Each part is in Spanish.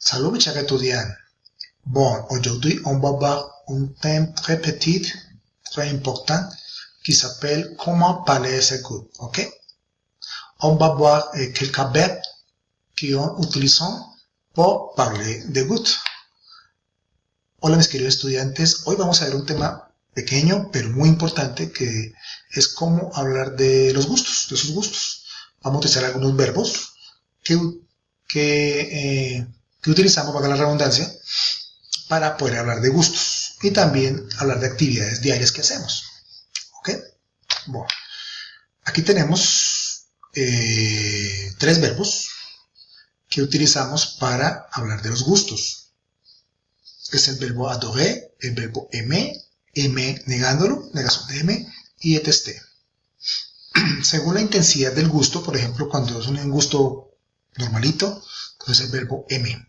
Salut mes chers étudiants. Bon, aujourd'hui on va voir un thème très petit, très important, qui s'appelle comment parler ses goûts, ok? On va voir quelques verbes qu'on utilizamos pour parler de goût. Hola mis queridos estudiantes, hoy vamos a ver un tema pequeño pero muy importante que es cómo hablar de los gustos, de sus gustos. Vamos a utilizar algunos verbos que utilizamos, valga la redundancia, para poder hablar de gustos y también hablar de actividades diarias que hacemos. ¿Ok? Bueno, aquí tenemos tres verbos que utilizamos para hablar de los gustos. Es el verbo adorer, el verbo aimer negándolo, negación de aimer, y détester. Según la intensidad del gusto, por ejemplo, cuando es un gusto normalito, entonces el verbo aimer.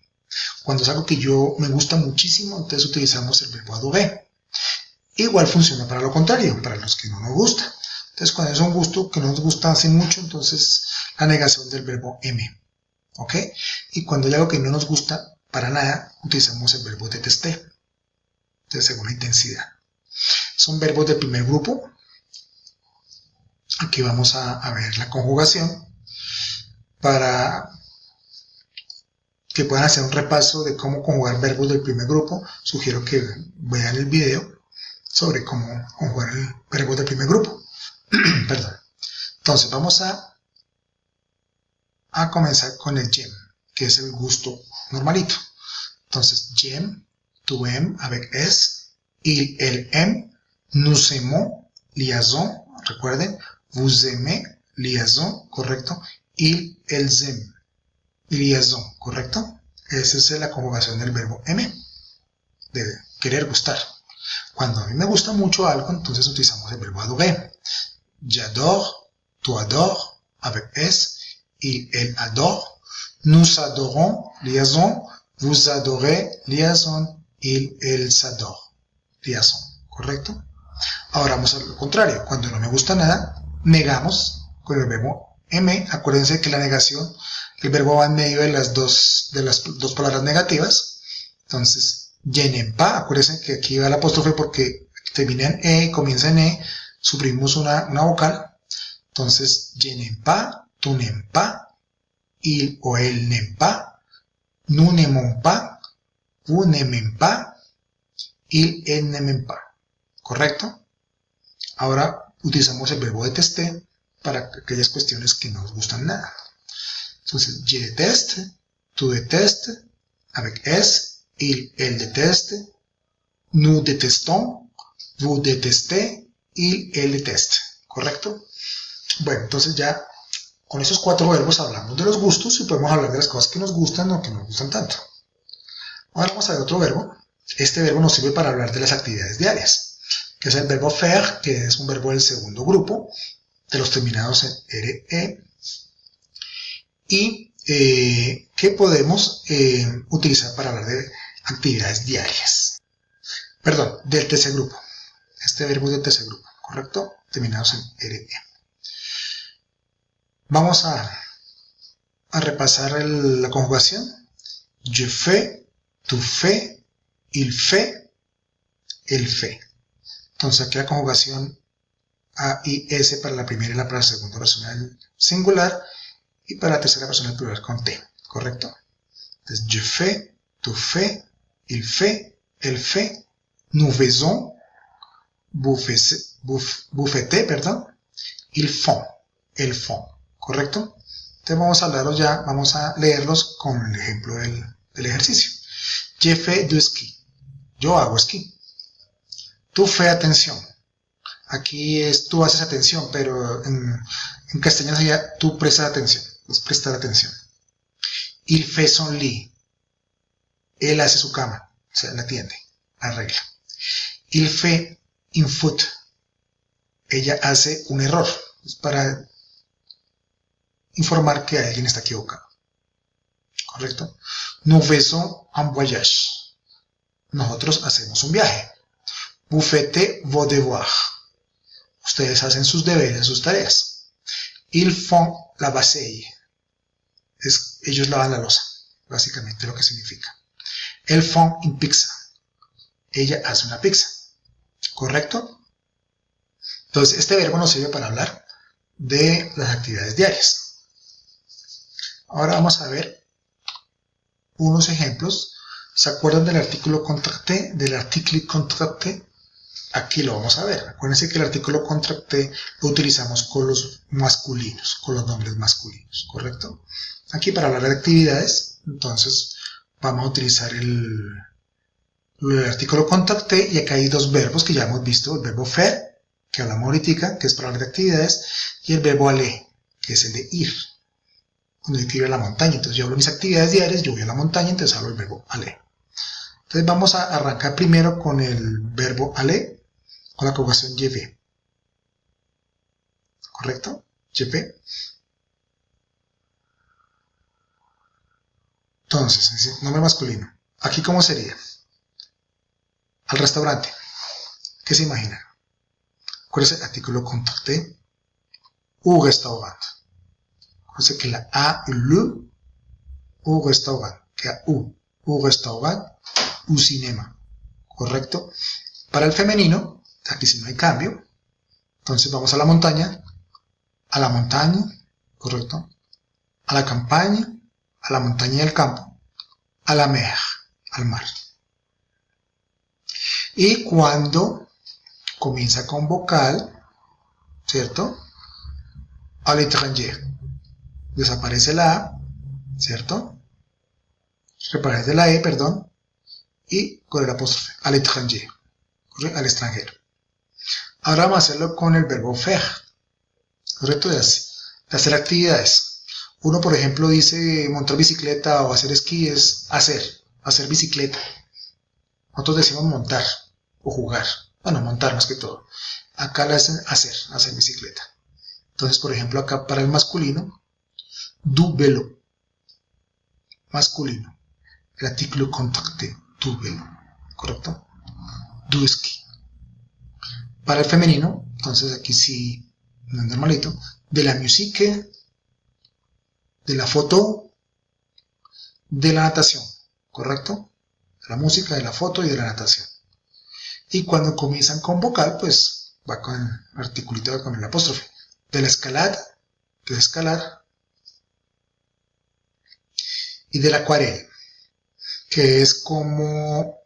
Cuando es algo que me gusta muchísimo, entonces utilizamos el verbo adorer. Igual funciona para lo contrario, para los que no nos gusta. Entonces, cuando es un gusto que no nos gusta hace mucho, entonces la negación del verbo aimer. ¿Ok? Y cuando hay algo que no nos gusta para nada, utilizamos el verbo détester. Entonces, según la intensidad. Son verbos del primer grupo. Aquí vamos a ver la conjugación para que puedan hacer un repaso de cómo conjugar verbos del primer grupo. Sugiero que vean el video sobre cómo conjugar verbos del primer grupo. Perdón. Entonces vamos a comenzar con el j'aime, que es el gusto normalito. Entonces j'aime, tu aimes avec S, il, elle aime, nous aimons, liaison, recuerden, vous aimez, liaison, correcto, il, elles aiment, liaison, correcto. Esa es la conjugación del verbo aimer, de querer gustar. Cuando a mí me gusta mucho algo, entonces utilizamos el verbo adorer. J'adore, tu adores, avec S, il, elle adore, nous adorons, liaison, vous adorez, liaison, il, elles adorent, liaison, ¿correcto? Ahora vamos a lo contrario. Cuando no me gusta nada, negamos con el verbo aimer. Acuérdense que la negación, el verbo va en medio de las dos palabras negativas. Entonces, je n'aime pas, acuérdense que aquí va el apóstrofe porque termina en e y comienza en e, suprimimos una vocal. Entonces, je n'aime pas, tu n'aimes pas, il o elle n'aime pas, nous n'aimons pas, vous n'aimez pas, il, elle n'aime pas. ¿Correcto? Ahora utilizamos el verbo détester para aquellas cuestiones que no nos gustan nada. Entonces, je déteste, tu détestes, avec S, il, elle déteste, nous détestons, vous détestez, il, elle déteste. ¿Correcto? Bueno, entonces ya con esos cuatro verbos hablamos de los gustos y podemos hablar de las cosas que nos gustan o que no nos gustan tanto. Ahora vamos a ver otro verbo. Este verbo nos sirve para hablar de las actividades diarias, que es el verbo faire, que es un verbo del segundo grupo, de los terminados en RE, y que podemos utilizar para hablar de actividades diarias. Perdón, del tercer grupo. Este verbo es del tercer grupo, ¿correcto? Terminados en RE. Vamos a repasar la conjugación. Je fais, tu fais, il fait, elle fait. Entonces aquí la conjugación A y S para la primera y la segunda persona del singular y para la tercera persona del plural con T, ¿correcto? Entonces, je fais, tu fais, il fait, elle fait, nous faisons, vous faites, perdón, ils font, elles font, ¿correcto? Entonces vamos a leerlos con el ejemplo del ejercicio. Je fais du ski, yo hago esquí. Tu fais atención. Aquí es tú haces atención, pero en castellano sería tú prestas atención. Es prestar atención. Il fait son lit. Él hace su cama. O sea, la atiende, la arregla. Il fait une faute. Ella hace un error. Es para informar que alguien está equivocado. ¿Correcto? Nous faisons un voyage. Nosotros hacemos un viaje. Vous faites vos devoirs. Ustedes hacen sus deberes, sus tareas. Ils font la vaisselle. Ellos lavan la loza. básicamente lo que significa. Elle font une pizza. Ella hace una pizza. ¿Correcto? Entonces, este verbo nos sirve para hablar de las actividades diarias. Ahora vamos a ver unos ejemplos. ¿Se acuerdan del artículo contracté? Del article contracté. Aquí lo vamos a ver. Acuérdense que el artículo contracté lo utilizamos con los masculinos, con los nombres masculinos, ¿correcto? Aquí para hablar de actividades, entonces vamos a utilizar el artículo contracté, y acá hay dos verbos que ya hemos visto: el verbo faire, que hablamos ahorita, que es para hablar de actividades, y el verbo aller, que es el de ir, cuando yo quiero ir a la montaña. Entonces yo hablo de mis actividades diarias, yo voy a la montaña, entonces hablo del verbo aller. Entonces vamos a arrancar primero con el verbo aller, con la conjugación je vais. ¿Correcto? Je vais. Entonces, nombre masculino. Aquí, ¿cómo sería? Al restaurante. ¿Qué se imagina? Acuérdense, artículo contracté. Au restaurant. Acuérdense que la A y le. Au restaurant. Que a U. Au restaurant. Au cinema. ¿Correcto? Para el femenino, aquí sí no hay cambio. Entonces vamos a la montaña, ¿correcto? A la campaña, a la montaña y al campo, a la mer, al mar. Y cuando comienza con vocal, ¿cierto? A l'étranger. Desaparece la A, ¿cierto? Reaparece la E, perdón. Y con el apóstrofe, a l'étranger, al extranjero. Ahora vamos a hacerlo con el verbo faire, ¿correcto? De hacer actividades. Uno, por ejemplo, dice montar bicicleta o hacer esquí es hacer bicicleta. Nosotros decimos montar o jugar. Bueno, montar más que todo. Acá la hacen hacer bicicleta. Entonces, por ejemplo, acá para el masculino, du vélo. Masculino. El artículo contracté, du vélo. ¿Correcto? Du ski. Para el femenino, entonces aquí sí, normalito, de la musique, de la foto, de la natación, ¿correcto? De la música, de la foto y de la natación. Y cuando comienzan con vocal, pues va con el articulito, con el apóstrofe. De la escalada, que es escalar, y de la acuarela, que es como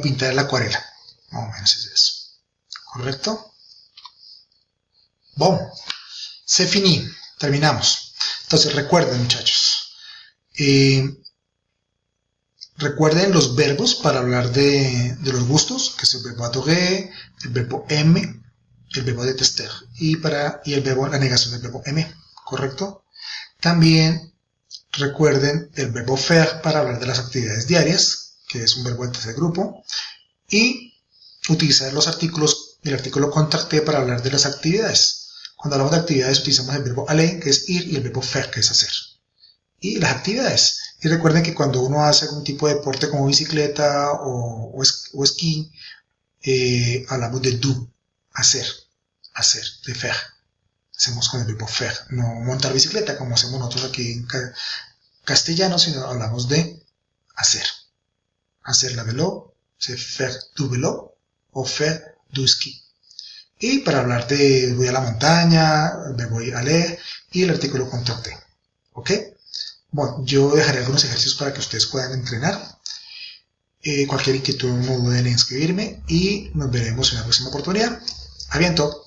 pintar la acuarela, más o menos es eso. ¿Correcto? Bon, c'est fini, terminamos. Entonces recuerden, muchachos, recuerden los verbos para hablar de los gustos, que es el verbo adorer, el verbo aimer, el verbo détester y el verbo, la negación del verbo aimer, ¿correcto? También recuerden el verbo faire para hablar de las actividades diarias, que es un verbo del tercer grupo, y utilizar los artículos, el artículo contracté para hablar de las actividades. Cuando hablamos de actividades utilizamos el verbo aller, que es ir, y el verbo faire, que es hacer. Y las actividades. Y recuerden que cuando uno hace algún tipo de deporte como bicicleta o esquí, hablamos de du, hacer, de faire. Hacemos con el verbo faire, no montar bicicleta como hacemos nosotros aquí en castellano, sino hablamos de hacer. Hacer la vélo, c'est faire du vélo o faire du ski. Y para hablar de voy a la montaña, me voy a leer y el artículo contracté. ¿Ok? Bueno, yo dejaré algunos ejercicios para que ustedes puedan entrenar. Cualquier inquietud no duden en escribirme y nos veremos en la próxima oportunidad. ¡A viento!